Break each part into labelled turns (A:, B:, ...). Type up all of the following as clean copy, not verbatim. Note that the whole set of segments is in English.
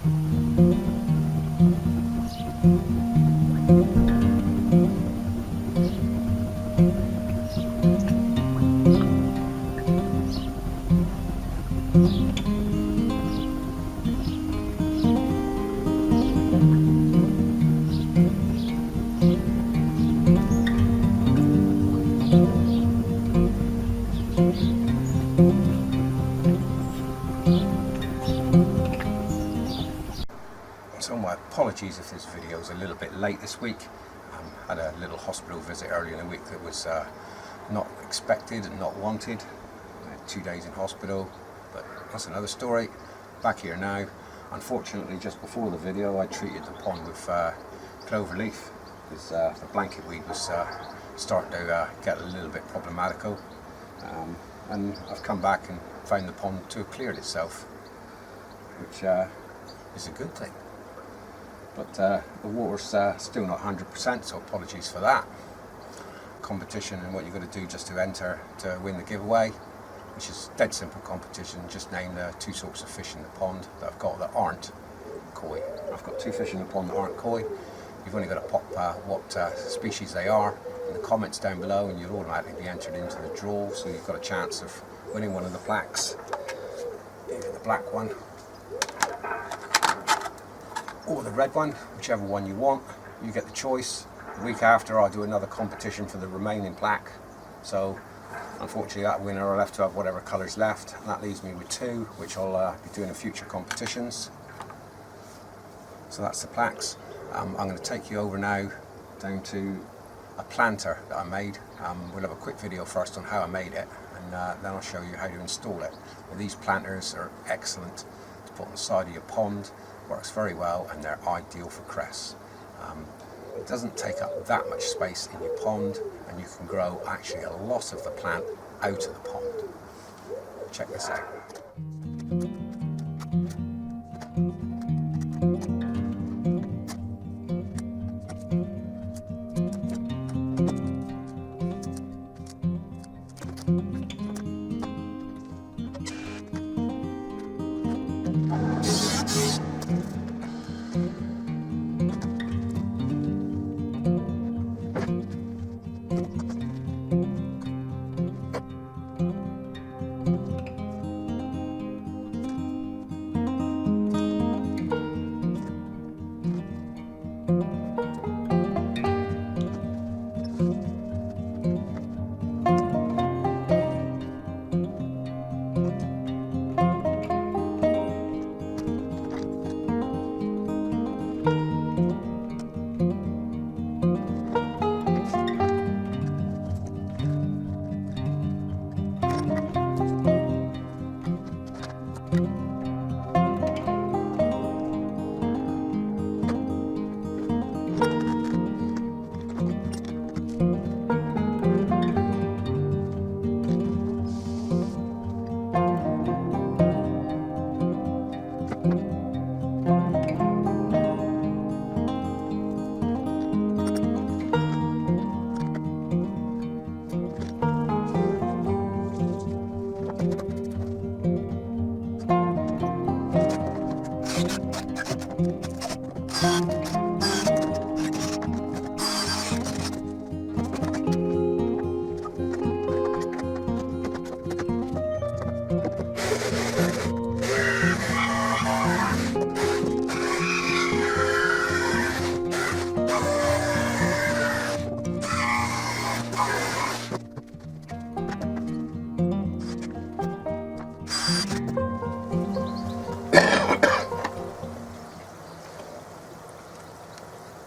A: So my apologies if this video is a little bit late this week. I had a little hospital visit earlier in the week that was not expected and not wanted. I had 2 days in hospital, but that's another story. Back here now. Unfortunately, just before the video I treated the pond with clover leaf because the blanket weed was starting to get a little bit problematical, and I've come back and found the pond to have cleared itself, which is a good thing. But the water's still not 100%, so apologies for that. Competition and what you've got to do just to enter to win the giveaway, which is dead simple competition. Just name the 2 sorts of fish in the pond that I've got that aren't koi. I've got 2 fish in the pond that aren't koi. You've only got to pop what species they are in the comments down below, and you'll automatically be entered into the draw, so you've got a chance of winning one of the plaques. Either the black one or the red one, whichever one you want. You get the choice. The week after I'll do another competition for the remaining plaque, so unfortunately that winner will have to have whatever colours left, and that leaves me with 2, which I'll be doing in future competitions. So that's the plaques. I'm going to take you over now down to a planter that I made. We'll have a quick video first on how I made it, and then I'll show you how to install it. Well, these planters are excellent to put on the side of your pond. Works very well, and they're ideal for cress. It doesn't take up that much space in your pond, and you can grow actually a lot of the plant out of the pond. Check this out.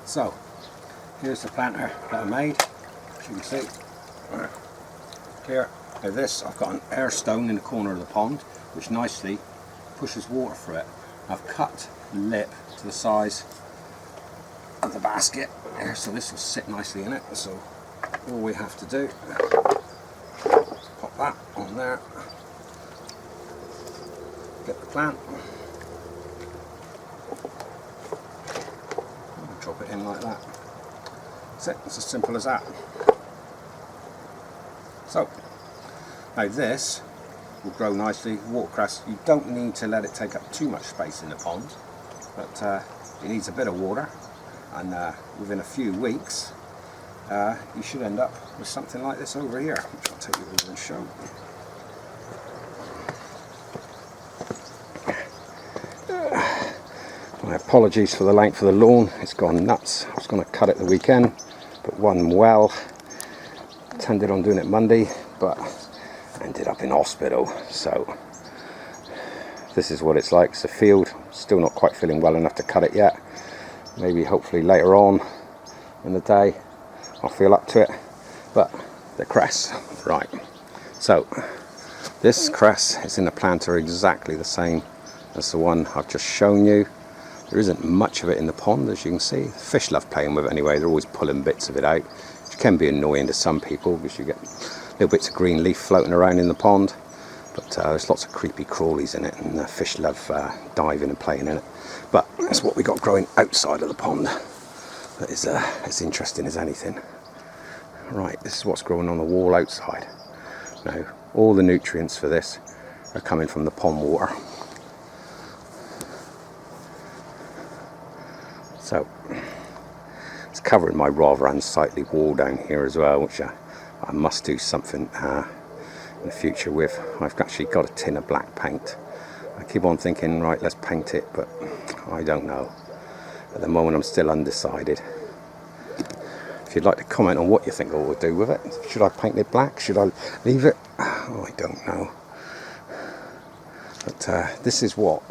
A: So, here's the planter that I made, as you can see. Here, now this, I've got an air stone in the corner of the pond, which nicely pushes water through it. I've cut the lip to the size of the basket there, so this will sit nicely in it. So all we have to do, pop that on there, get the plant, drop it in like that. That's it, it's as simple as that. So, now this will grow nicely. Watercress, you don't need to let it take up too much space in the pond. but it needs a bit of water, and within a few weeks you should end up with something like this over here, which I'll take you over and show. My apologies for the length of the lawn, it's gone nuts. I was going to cut it the weekend, but one well, intended on doing it Monday, but ended up in hospital. So this is what it's like. It's a field, still not quite feeling well enough to cut it yet. Maybe hopefully later on in the day I'll feel up to it. But the cress, right, so this cress is in the planter exactly the same as the one I've just shown you. There isn't much of it in the pond, as you can see. The fish love playing with it anyway. They're always pulling bits of it out, which can be annoying to some people because you get little bits of green leaf floating around in the pond. But there's lots of creepy crawlies in it, and the fish love diving and playing in it. But that's what we got growing outside of the pond. That is as interesting as anything. Right, this is what's growing on the wall outside. Now, all the nutrients for this are coming from the pond water. So it's covering my rather unsightly wall down here as well, which I must do something in the future with. I've actually got a tin of black paint. I keep on thinking, right, let's paint it, but I don't know. At the moment I'm still undecided. If you'd like to comment on what you think I will do with it. Should I paint it black? Should I leave it? Oh, I don't know. But this is what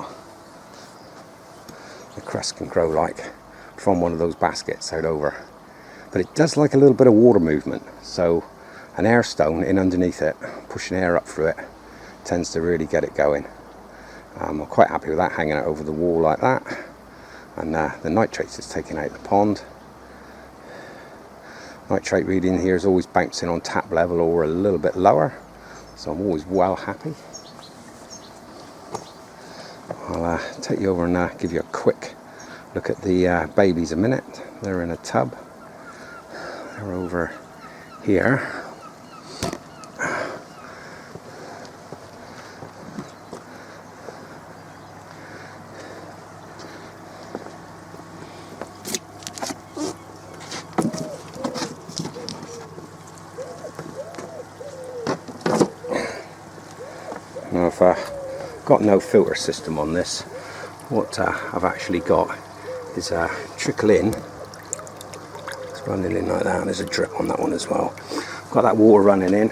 A: the cress can grow like from one of those baskets out over. But it does like a little bit of water movement, so an air stone in underneath it, pushing air up through it, tends to really get it going. I'm quite happy with that, hanging out over the wall like that. And the nitrates is taking out the pond. Nitrate reading here is always bouncing on tap level or a little bit lower, so I'm always well happy. I'll take you over and give you a quick look at the babies a minute. They're in a tub. They're over here. Now I've got no filter system on this. What I've actually got is a trickle in. It's running in like that, and there's a drip on that one as well. Got that water running in,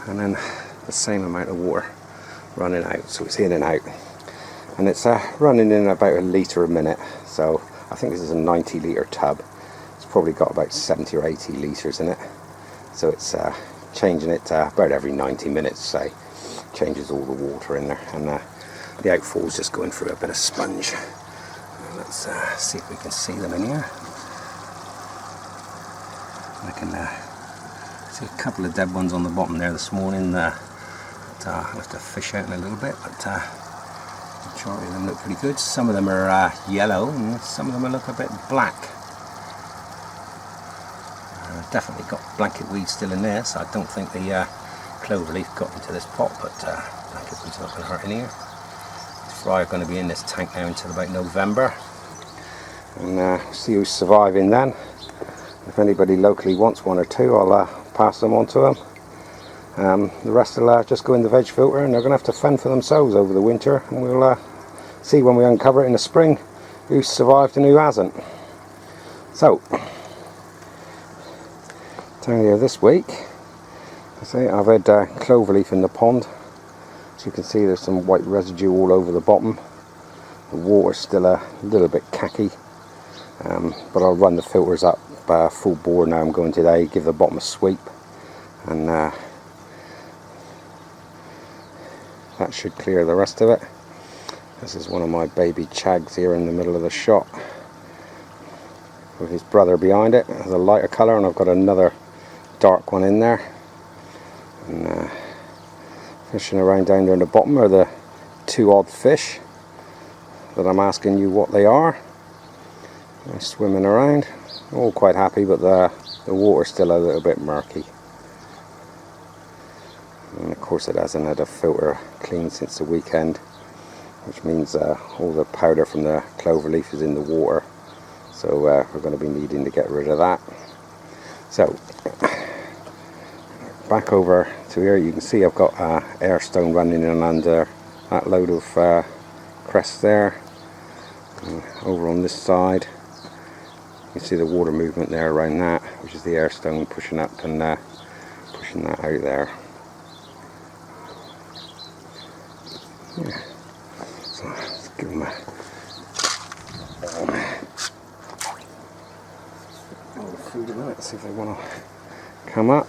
A: and then the same amount of water running out, so it's in and out. And it's running in about a litre a minute, so I think this is a 90 litre tub. It's probably got about 70 or 80 litres in it, so it's changing it about every 90 minutes, say. Changes all the water in there, and the outfall is just going through a bit of sponge. Let's see if we can see them in here. I can see a couple of dead ones on the bottom there this morning. I'll have to fish out in a little bit, but the majority of them look pretty good. Some of them are yellow, and some of them look a bit black. Definitely got blanket weed still in there, so I don't think the cloverleaf got into this pot, but blanket weed's not going to hurt in here. These fry are going to be in this tank now until about November, and see who's surviving then. If anybody locally wants one or two, I'll pass them on to them. The rest will just go in the veg filter, and they're going to have to fend for themselves over the winter, and we'll see when we uncover it in the spring who's survived and who hasn't. So, down here this week, I've had cloverleaf in the pond. As you can see, there's some white residue all over the bottom. The water's still a little bit khaki, but I'll run the filters up full bore now. I'm going today, give the bottom a sweep, and that should clear the rest of it. This is one of my baby chags here in the middle of the shot, with his brother behind it. It has a lighter colour, and I've got another dark one in there. And fishing around down there in the bottom are the two odd fish that I'm asking you what they are. They're swimming around, all quite happy, but the water's still a little bit murky. And of course it hasn't had a filter clean since the weekend. which means all the powder from the clover leaf is in the water, so we're going to be needing to get rid of that. So back over to here, you can see I've got air stone running in under that load of cress there. Over on this side you can see the water movement there around that, which is the air stone pushing up and pushing that out there. Yeah. So let's give them a all the food in it, see if they want to come up.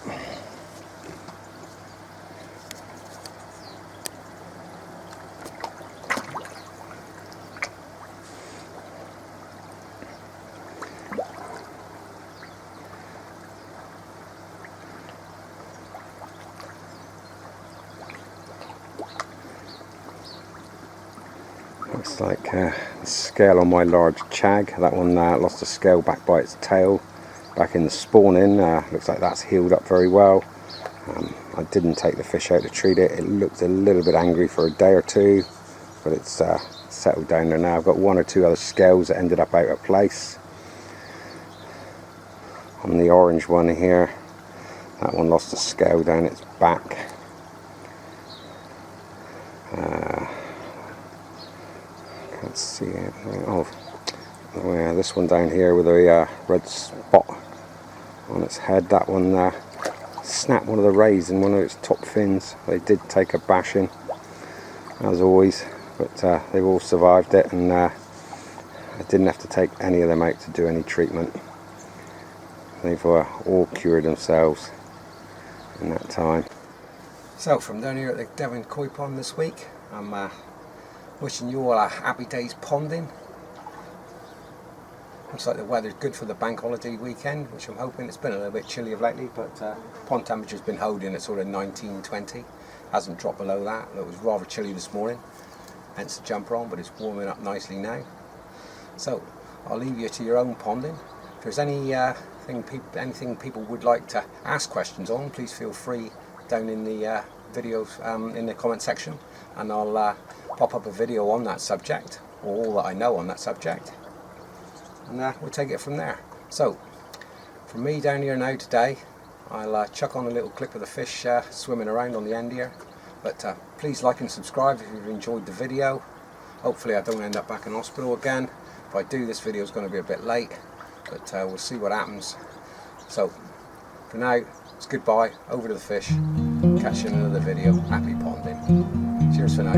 A: Looks like the scale on my large chag. That one lost a scale back by its tail back in the spawning. Looks like that's healed up very well. I didn't take the fish out to treat it. It looked a little bit angry for a day or two, but it's settled down there now. I've got one or two other scales that ended up out of place. On the orange one here, that one lost a scale down its back. Can't see it. Oh yeah, this one down here with a red spot on its head. That one snapped one of the rays in one of its top fins. They did take a bashing, as always, but they've all survived it, and I didn't have to take any of them out to do any treatment. They've all cured themselves in that time. So from down here at the Devon Koi Pond this week, I'm wishing you all a happy day's ponding. Looks like the weather's good for the bank holiday weekend, which I'm hoping. It's been a little bit chilly of lately, but pond temperature's been holding at sort of 19, 20. Hasn't dropped below that. It was rather chilly this morning, hence the jumper on, but it's warming up nicely now. So I'll leave you to your own ponding. If there's anything people would like to ask questions on, please feel free down in the videos in the comment section, and I'll pop up a video on that subject, or all that I know on that subject, and we'll take it from there. So from me down here now today, I'll chuck on a little clip of the fish swimming around on the end here, but please like and subscribe if you've enjoyed the video. Hopefully I don't end up back in hospital again. If I do, this video is going to be a bit late, but we'll see what happens. So for now, it's goodbye, over to the fish, catch you in another video. Happy ponding. Cheers for now.